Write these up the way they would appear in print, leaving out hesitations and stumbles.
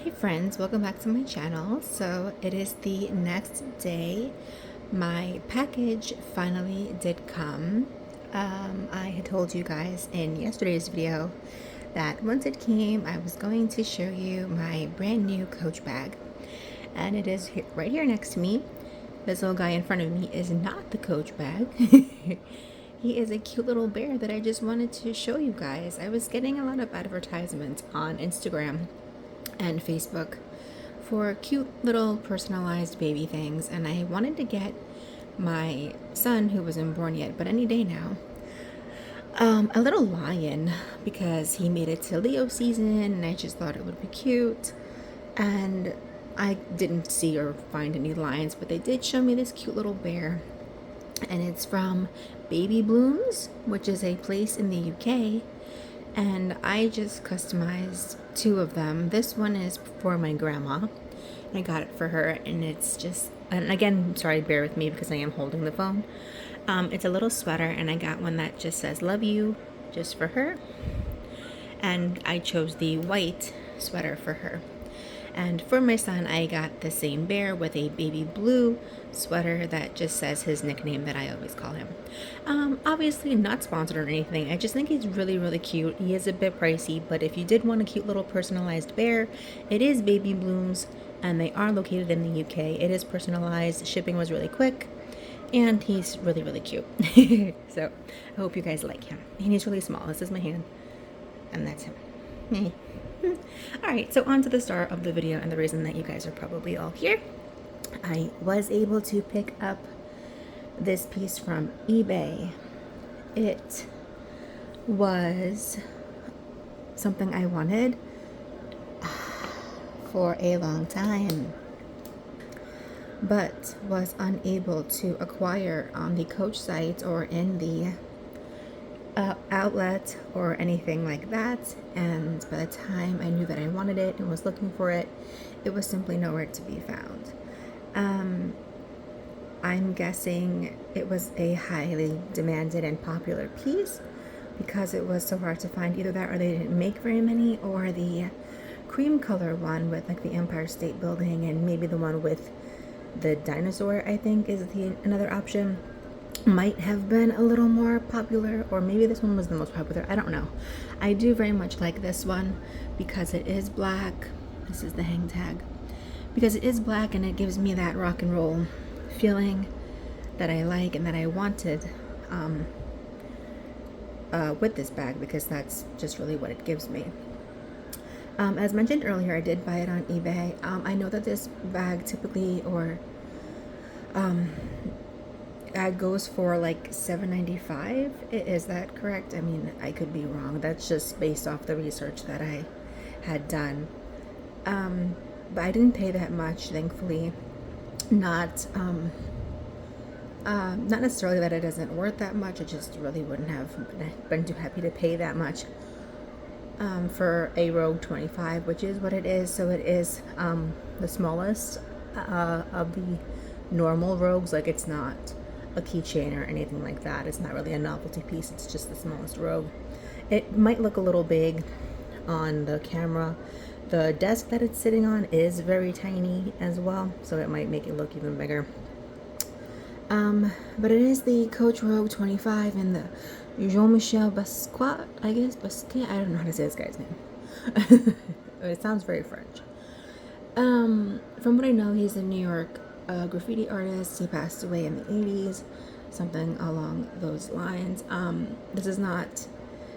Hi friends, welcome back to my channel. So it is the next day. My package finally did come. I had told you guys in yesterday's video that once it came, I was going to show you my brand new Coach bag. And it is right here next to me. This little guy in front of me is not the Coach bag. He is a cute little bear that I just wanted to show you guys. I was getting a lot of advertisements on Instagram and Facebook for cute little personalized baby things, and I wanted to get my son, who wasn't born yet but any day now, a little lion because he made it to Leo season and I just thought it would be cute. And I didn't see or find any lions, but they did show me this cute little bear, and it's from BabyBlooms, which is a place in the UK. And I just customized two of them. This one is for my grandma. I got it for her, and it's just, and again, sorry, bear with me because I am holding the phone. It's a little sweater, and I got one that just says love you, just for her. And I chose the white sweater for her. And for my son, I got the same bear with a baby blue sweater that just says his nickname that I always call him. Obviously not sponsored or anything. I just think he's really, really cute. He is a bit pricey, but if you did want a cute little personalized bear, it is BabyBlooms, and they are located in the UK. It is personalized. Shipping was really quick, and he's really, really cute. So I hope you guys like him. And he's really small. This is my hand, and that's him. Alright, so on to the start of the video and the reason that you guys are probably all here. I was able to pick up this piece from eBay. It was something I wanted for a long time, but was unable to acquire on the Coach site or in the outlet or anything like that. And by the time I knew that I wanted it and was looking for it, it was simply nowhere to be found. I'm guessing it was a highly demanded and popular piece because it was so hard to find. Either that or they didn't make very many, or the cream color one with like the Empire State Building and maybe the one with the dinosaur, I think, is another option, might have been a little more popular, or maybe this one was the most popular. I don't know. I do very much like this one because it is black. This is the hang tag. Because it is black and it gives me that rock and roll feeling that I like and that I wanted with this bag, because that's just really what it gives me. As mentioned earlier, I did buy it on eBay. I know that this bag typically, or goes for like $7.95. Is that correct? I mean, I could be wrong. That's just based off the research that I had done. But I didn't pay that much, thankfully. Not necessarily that it isn't worth that much. I just really wouldn't have been too happy to pay that much for a Rogue 25, which is what it is. So it is the smallest of the normal Rogues. Like, it's not a keychain or anything like that. It's not really a novelty piece. It's just the smallest Rogue. It might look a little big on the camera. The desk that it's sitting on is very tiny as well, so it might make it look even bigger. But it is the Coach Rogue 25 in the Jean-Michel Basquiat, I guess. Basquiat? I don't know how to say this guy's name. It sounds very French. From what I know, he's a New York graffiti artist. He passed away in the 80s, something along those lines. This is not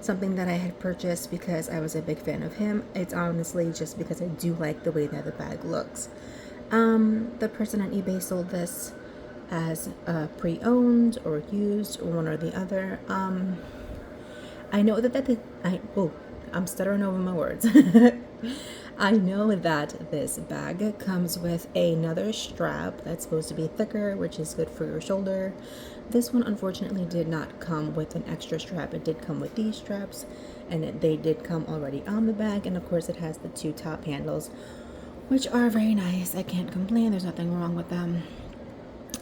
something that I had purchased because I was a big fan of him. It's honestly just because I do like the way that the bag looks. The person on eBay sold this as pre-owned or used, or one or the other. I know that I'm stuttering over my words. I know that this bag comes with another strap that's supposed to be thicker, which is good for your shoulder. This one unfortunately did not come with an extra strap. It did come with these straps, and they did come already on the bag. And of course it has the two top handles, which are very nice. I can't complain. There's nothing wrong with them.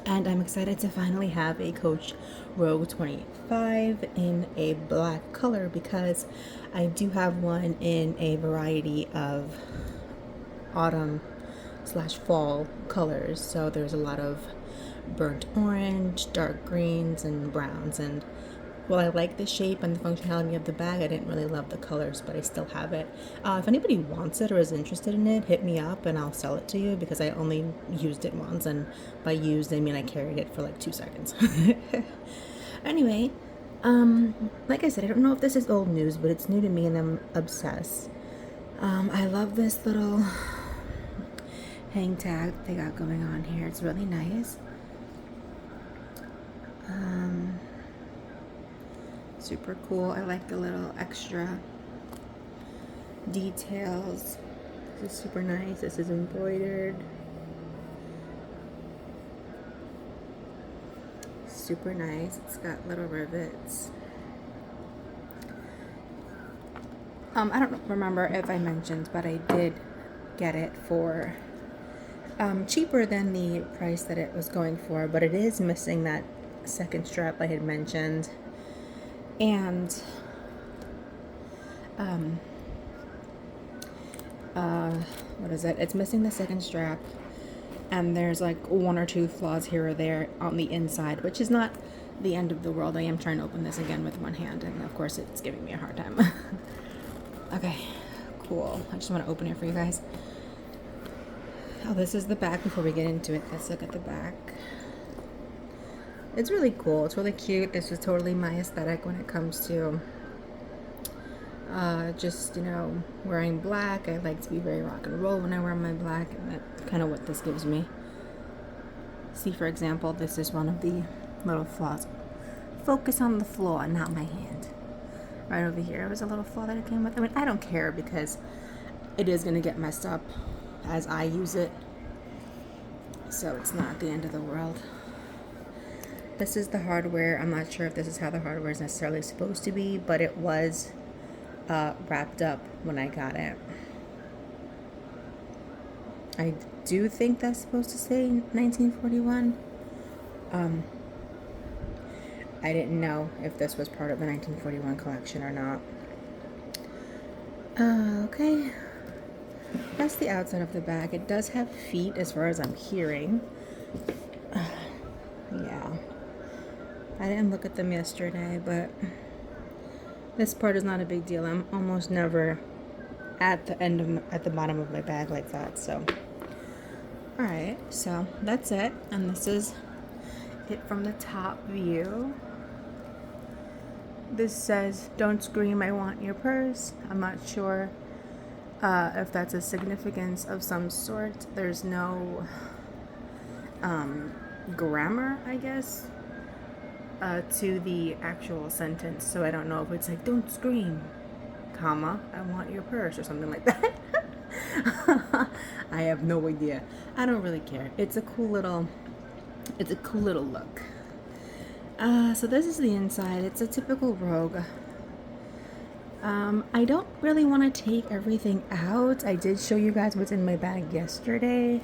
And I'm excited to finally have a Coach Rogue 25 in a black color, because I do have one in a variety of autumn slash fall colors. So there's a lot of burnt orange, dark greens, and browns. And while I like the shape and the functionality of the bag, I didn't really love the colors, but I still have it. If anybody wants it or is interested in it, hit me up and I'll sell it to you, because I only used it once, and by used I mean I carried it for like 2 seconds. Anyway, like I said, I don't know if this is old news, but it's new to me and I'm obsessed. I love this little hang tag they got going on here. It's really nice. Super cool. I like the little extra details. This is super nice. This is embroidered. Super nice. It's got little rivets. I don't remember if I mentioned, but I did get it for cheaper than the price that it was going for, but it is missing that second strap I had mentioned. And what is it? It's missing the second strap, and there's like 1 or 2 flaws here or there on the inside, which is not the end of the world. I am trying to open this again with one hand, and of course it's giving me a hard time. Okay, cool. I just want to open it for you guys. Oh, this is the back before we get into it. Let's look at the back. It's really cool. It's really cute. This is totally my aesthetic when it comes to just, you know, wearing black. I like to be very rock and roll when I wear my black, and that's kind of what this gives me. See, for example, this is one of the little flaws. Focus on the flaw, not my hand. Right over here was a little flaw that it came with. I mean, I don't care because it is going to get messed up as I use it, so it's not the end of the world. This is the hardware. I'm not sure if this is how the hardware is necessarily supposed to be, but it was wrapped up when I got it. I do think that's supposed to say 1941. I didn't know if this was part of the 1941 collection or not. Okay. That's the outside of the bag. It does have feet as far as I'm hearing. Yeah. I didn't look at them yesterday, but this part is not a big deal. I'm almost never at the bottom of my bag like that. So, all right. So that's it, and this is it from the top view. This says, "Don't scream, I want your purse." I'm not sure if that's a significance of some sort. There's no grammar, I guess, to the actual sentence, so I don't know if it's like, "Don't scream, comma, I want your purse," or something like that. I have no idea. I don't really care. It's a cool little look. So this is the inside. It's a typical Rogue. I don't really want to take everything out. I did show you guys what's in my bag yesterday,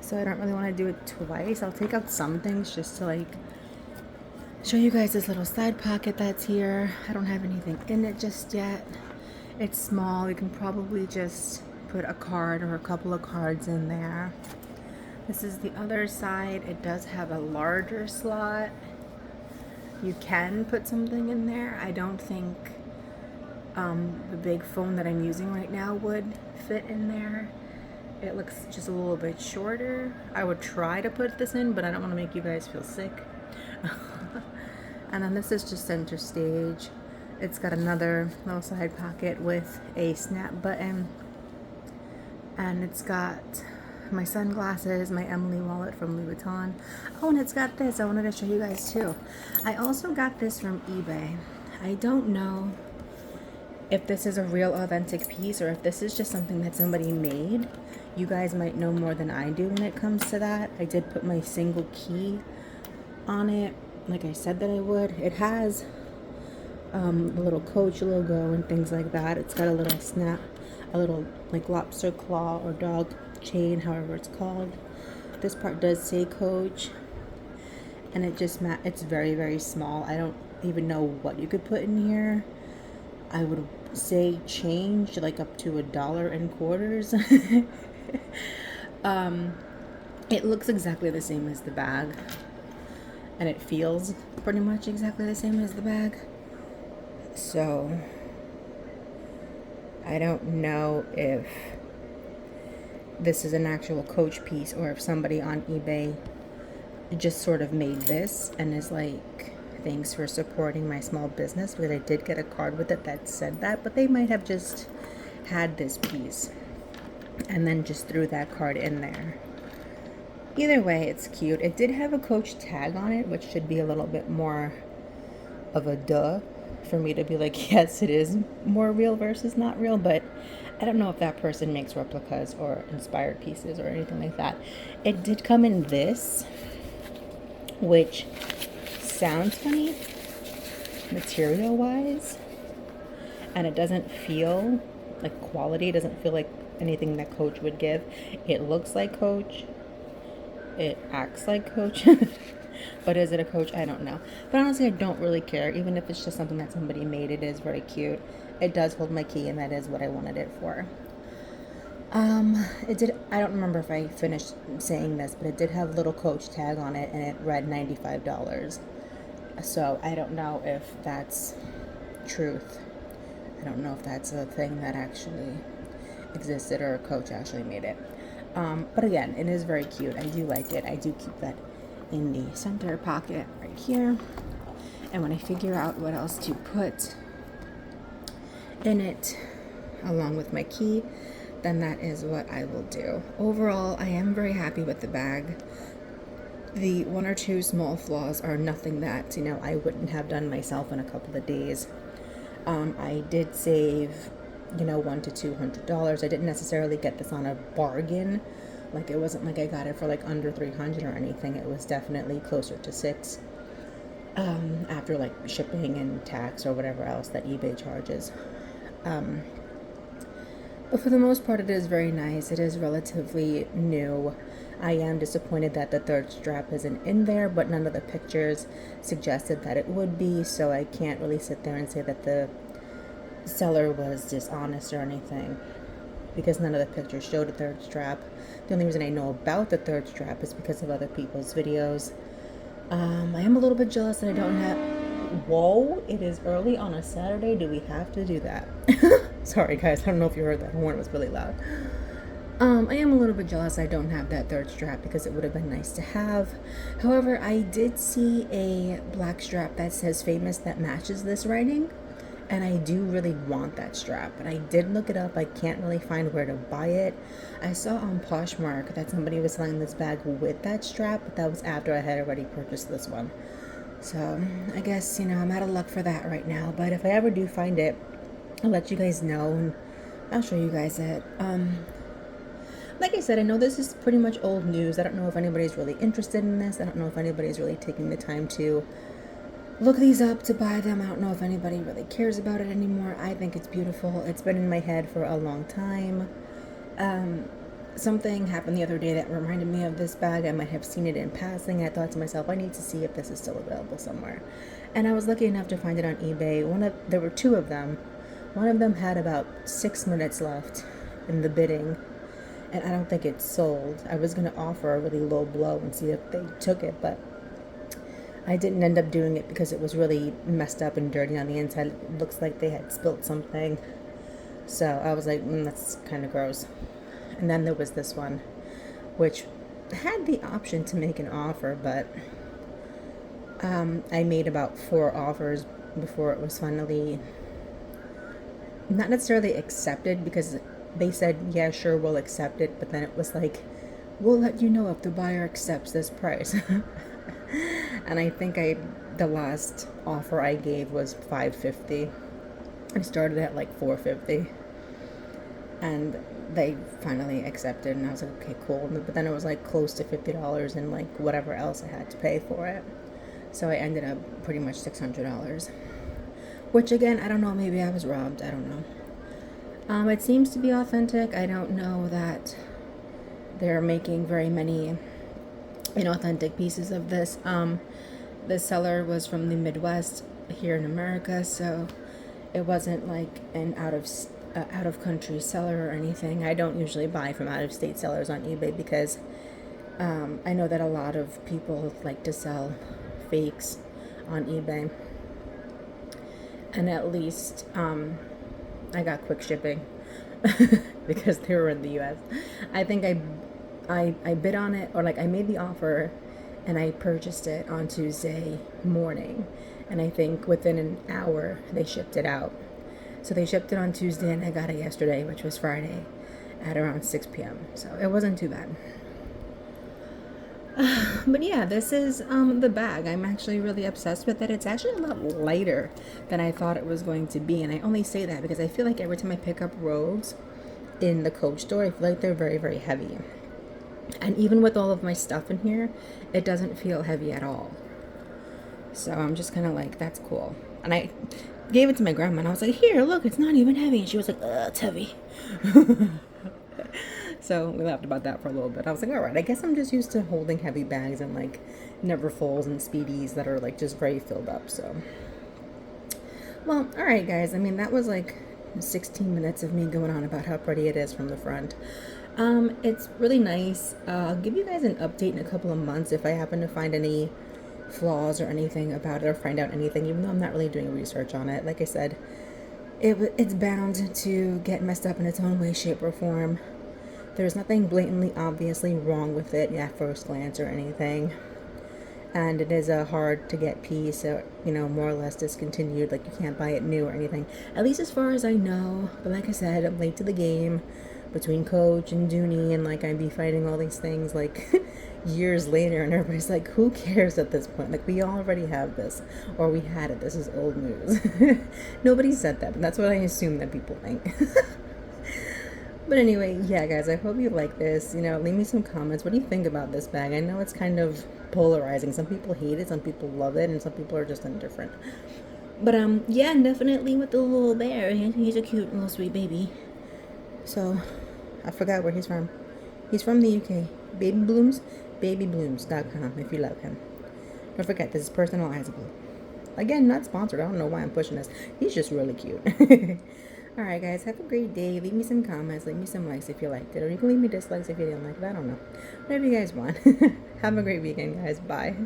so I don't really want to do it twice. I'll take out some things just to like show you guys this little side pocket that's here. I don't have anything in it just yet. It's small. You can probably just put a card or a couple of cards in there. This is the other side. It does have a larger slot. You can put something in there. I don't think the big phone that I'm using right now would fit in there. It looks just a little bit shorter. I would try to put this in, but I don't want to make you guys feel sick. And then this is just center stage. It's got another little side pocket with a snap button, and it's got my sunglasses, my Emily wallet from Louis Vuitton. Oh, and it's got this. I wanted to show you guys too. I also got this from eBay. I don't know if this is a real authentic piece or if this is just something that somebody made. You guys might know more than I do when it comes to that. I did put my single key on it, like I said that I would. It has a little Coach logo and things like that. It's got a little snap, a little like lobster claw or dog chain, however it's called. This part does say Coach, and it just it's very, very small. I don't even know what you could put in here. I would say change like up to $1.25. It looks exactly the same as the bag, and it feels pretty much exactly the same as the bag. So I don't know if this is an actual Coach piece or if somebody on eBay just sort of made this and is like, thanks for supporting my small business, because I did get a card with it that said that, but they might have just had this piece and then just threw that card in there. Either way, it's cute. It did have a Coach tag on it, which should be a little bit more of a duh for me to be like, yes, it is more real versus not real, but I don't know if that person makes replicas or inspired pieces or anything like that. It did come in this, which sounds funny material wise, and it doesn't feel like quality. It doesn't feel like anything that Coach would give. It looks like Coach, it acts like Coach, but is it a Coach? I don't know. But honestly, I don't really care. Even if it's just something that somebody made, it is very cute. It does hold my key, and that is what I wanted it for. It did, I don't remember if I finished saying this, but it did have a little Coach tag on it, and it read $95. So I don't know if that's truth. I don't know if that's a thing that actually existed or a Coach actually made it. But again, it is very cute. I do like it. I do keep that in the center pocket right here. And when I figure out what else to put in it along with my key, then that is what I will do. Overall, I am very happy with the bag. The one or two small flaws are nothing that, I wouldn't have done myself in a couple of days. I did save, $100 to $200. I didn't necessarily get this on a bargain. Like, it wasn't like I got it for like under $300 or anything. It was definitely closer to $6. After like shipping and tax or whatever else that eBay charges. But for the most part, it is very nice. It is relatively new. I am disappointed that the third strap isn't in there, but none of the pictures suggested that it would be, so I can't really sit there and say that the seller was dishonest or anything, because none of the pictures showed a third strap. The only reason I know about the third strap is because of other people's videos. I am a little bit jealous that I don't have... Whoa, it is early on a Saturday. Do we have to do that? Sorry, guys. I don't know if you heard that horn. It was really loud. I am a little bit jealous I don't have that third strap, because it would have been nice to have. However, I did see a black strap that says famous that matches this writing, and I do really want that strap. And I did look it up. I can't really find where to buy it. I saw on Poshmark that somebody was selling this bag with that strap, but that was after I had already purchased this one. So I guess, I'm out of luck for that right now. But if I ever do find it, I'll let you guys know, and I'll show you guys it. Like I said, I know this is pretty much old news. I don't know if anybody's really interested in this. I don't know if anybody's really taking the time to look these up to buy them. I don't know if anybody really cares about it anymore. I think it's beautiful. It's been in my head for a long time. Something happened the other day that reminded me of this bag. I might have seen it in passing. I thought to myself, I need to see if this is still available somewhere. And I was lucky enough to find it on eBay. There were two of them. One of them had about 6 minutes left in the bidding, and I don't think it's sold. I was going to offer a really low blow and see if they took it, but I didn't end up doing it because it was really messed up and dirty on the inside. It looks like they had spilled something. So I was like, that's kind of gross. And then there was this one, which had the option to make an offer, but I made about 4 offers before it was finally not necessarily accepted, because they said, yeah, sure, we'll accept it. But then it was like, we'll let you know if the buyer accepts this price. And I think the last offer I gave was $550. I started at like $450. And they finally accepted, and I was like, okay, cool. But then it was like close to $50 and like whatever else I had to pay for it. So I ended up pretty much $600. Which again, I don't know, maybe I was robbed. I don't know. It seems to be authentic. I don't know that they're making very many inauthentic pieces of this. The seller was from the Midwest here in America, so It wasn't like an out of country seller or anything. I don't usually buy from out of state sellers on eBay because I know that a lot of people like to sell fakes on eBay, and at least I got quick shipping because they were in the U.S. I think I bid on it, or like I made the offer and I purchased it on Tuesday morning, and I think within an hour they shipped it out. So they shipped it on Tuesday and I got it yesterday, which was Friday, at around 6 p.m. So it wasn't too bad. But yeah, this is the bag. I'm actually really obsessed with it. It's actually a lot lighter than I thought it was going to be. And I only say that because I feel like every time I pick up robes in the Coach store, I feel like they're very, very heavy. And even with all of my stuff in here, it doesn't feel heavy at all. So I'm just kind of like, that's cool. And I gave it to my grandma and I was like, here, look, it's not even heavy. And she was like, it's heavy. So we laughed about that for a little bit. I was like, all right, I guess I'm just used to holding heavy bags and like Neverfulls and Speedies that are like just very filled up. So, well, all right, guys. I mean, that was like 16 minutes of me going on about how pretty it is from the front. It's really nice. I'll give you guys an update in a couple of months if I happen to find any flaws or anything about it or find out anything, even though I'm not really doing research on it. Like I said, it's bound to get messed up in its own way, shape, or form. There's nothing blatantly obviously wrong with it at first glance or anything. And it is a hard to get piece, more or less discontinued. Like, you can't buy it new or anything. At least as far as I know. But like I said, I'm late to the game between Coach and Dooney, and like I'd be fighting all these things like years later, and everybody's like, who cares at this point? Like, we already have this, or we had it. This is old news. Nobody said that, but that's what I assume that people think. But anyway, yeah, guys, I hope you like this. Leave me some comments. What do you think about this bag? I know it's kind of polarizing. Some people hate it, some people love it, and some people are just indifferent. But yeah, definitely with the little bear. He's a cute little sweet baby. So I forgot where he's from. He's from the UK. BabyBlooms, BabyBlooms.com if you love him. Don't forget, this is personalizable. Again, not sponsored. I don't know why I'm pushing this. He's just really cute. Alright, guys, have a great day. Leave me some comments. Leave me some likes if you liked it. Or you can leave me dislikes if you didn't like it. I don't know. Whatever you guys want. Have a great weekend, guys. Bye.